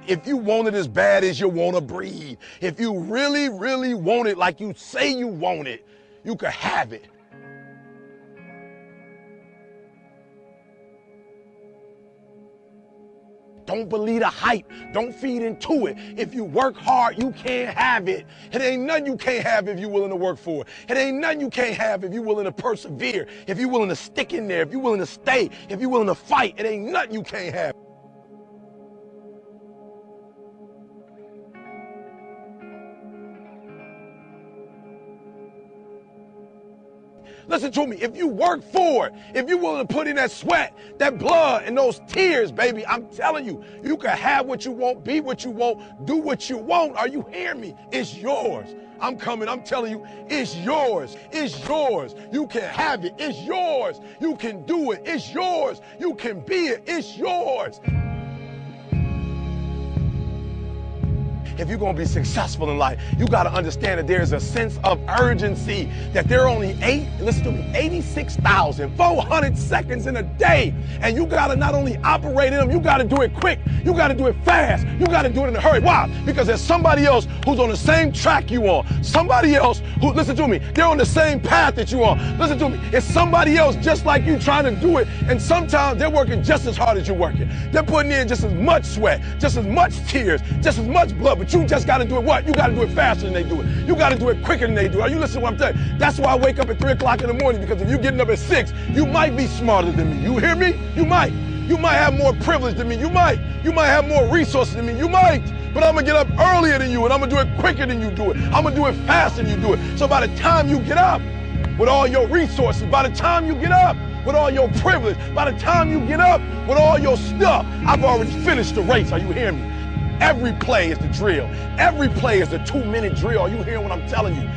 if you want it as bad as you want to breathe, if you really, really want it like you say you want it, you can have it. Don't believe the hype. Don't feed into it. If you work hard, you can't have it. It ain't nothing you can't have if you're willing to work for it. It ain't nothing you can't have if you're willing to persevere, if you're willing to stick in there, if you're willing to stay, if you're willing to fight. It ain't nothing you can't have. Listen to me, if you work for it, if you're willing to put in that sweat, that blood, and those tears, baby, I'm telling you, you can have what you want, be what you want, do what you want. Are you hearing me? It's yours. I'm telling you, it's yours. It's yours. You can have it. It's yours. You can do it. It's yours. You can be it. It's yours. If you're going to be successful in life, you got to understand that there's a sense of urgency, that there are only 86,400 seconds in a day. And you got to not only operate in them, you got to do it quick. You got to do it fast. You got to do it in a hurry. Why? Because there's somebody else who's on the same track you on. Somebody else who, listen to me, they're on the same path that you on. Listen to me, it's somebody else just like you trying to do it. And sometimes they're working just as hard as you're working. They're putting in just as much sweat, just as much tears, just as much blood. But you just got to do it what? You got to do it faster than they do it. You got to do it quicker than they do it. Are you listening to what I'm telling you? That's why I wake up at 3 o'clock in the morning, because if you're getting up at 6, you might be smarter than me. You hear me? You might. You might have more privilege than me. You might. You might have more resources than me. You might. But I'm going to get up earlier than you, and I'm going to do it quicker than you do it. I'm going to do it faster than you do it. So by the time you get up with all your resources, by the time you get up with all your privilege, by the time you get up with all your stuff, I've already finished the race. Are you hearing me? Every play is the drill. Every play is the 2-minute drill. Are you hearing what I'm telling you?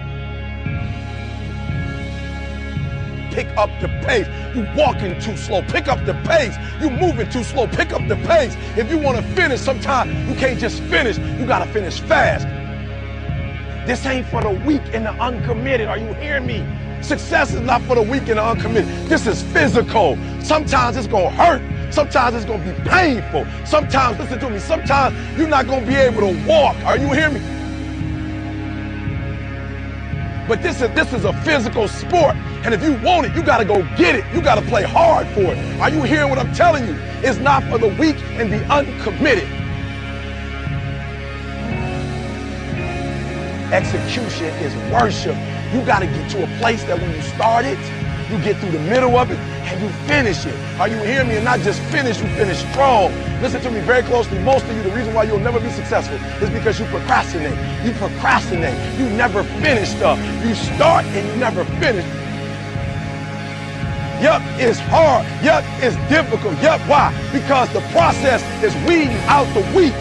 Pick up the pace. You walking too slow. Pick up the pace. You moving too slow. Pick up the pace. If you want to finish, sometimes you can't just finish. You got to finish fast. This ain't for the weak and the uncommitted. Are you hearing me? Success is not for the weak and the uncommitted. This is physical. Sometimes it's going to hurt. Sometimes it's going to be painful. Sometimes, listen to me, sometimes you're not going to be able to walk. Are you hearing me? But this is a physical sport. And if you want it, you got to go get it. You got to play hard for it. Are you hearing what I'm telling you? It's not for the weak and the uncommitted. Execution is worship. You got to get to a place that when you start it, you get through the middle of it, and you finish it. Are you hearing me? And not just finish, you finish strong. Listen to me very closely. Most of you, the reason why you'll never be successful is because you procrastinate. You procrastinate. You never finish stuff. You start and you never finish. Yup, it's hard. Yup, it's difficult. Yup, why? Because the process is weeding out the weak.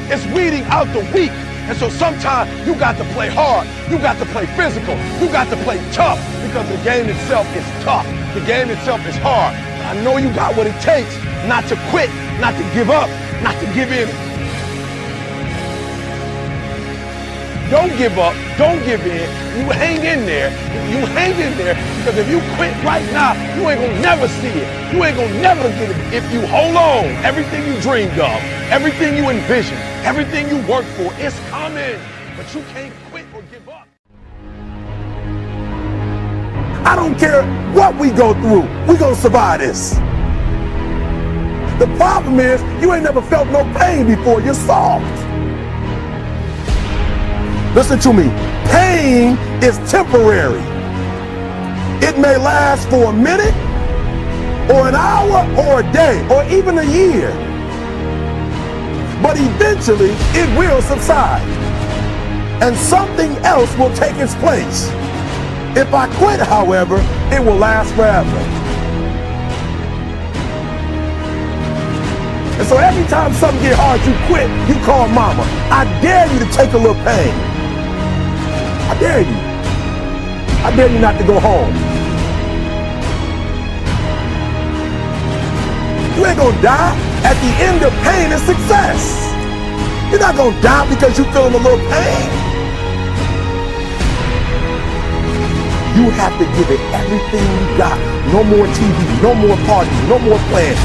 It's weeding out the weak. And so sometimes you got to play hard. You got to play physical. You got to play tough, because the game itself is tough. The game itself is hard. I know you got what it takes not to quit, not to give up, not to give in. Don't give up. Don't give in. You hang in there. You hang in there, because if you quit right now, you ain't going to never see it. You ain't going to never get it. If you hold on, everything you dreamed of, everything you envisioned, everything you worked for, it's coming. But you can't quit or give up. I don't care what we go through, we're going to survive this. The problem is, you ain't never felt no pain before. You're soft. Listen to me. Pain is temporary. It may last for a minute, or an hour, or a day, or even a year. But eventually, it will subside, and something else will take its place. If I quit, however, it will last forever. And so every time something gets hard, you quit, you call mama. I dare you to take a little pain. I dare you. I dare you not to go home. You ain't gonna die. At the end of pain is success. You're not gonna die because you're feeling a little pain. You have to give it everything you got. No more TV, no more parties, no more plans.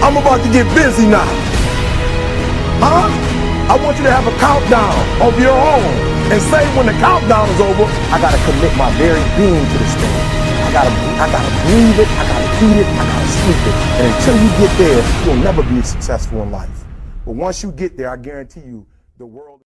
I'm about to get busy now. Huh? I want you to have a countdown of your own and say when the countdown is over, I gotta commit my very being to this thing. I gotta breathe it, I gotta eat it, I gotta sleep it. And until you get there, you'll never be successful in life. But once you get there, I guarantee you, the world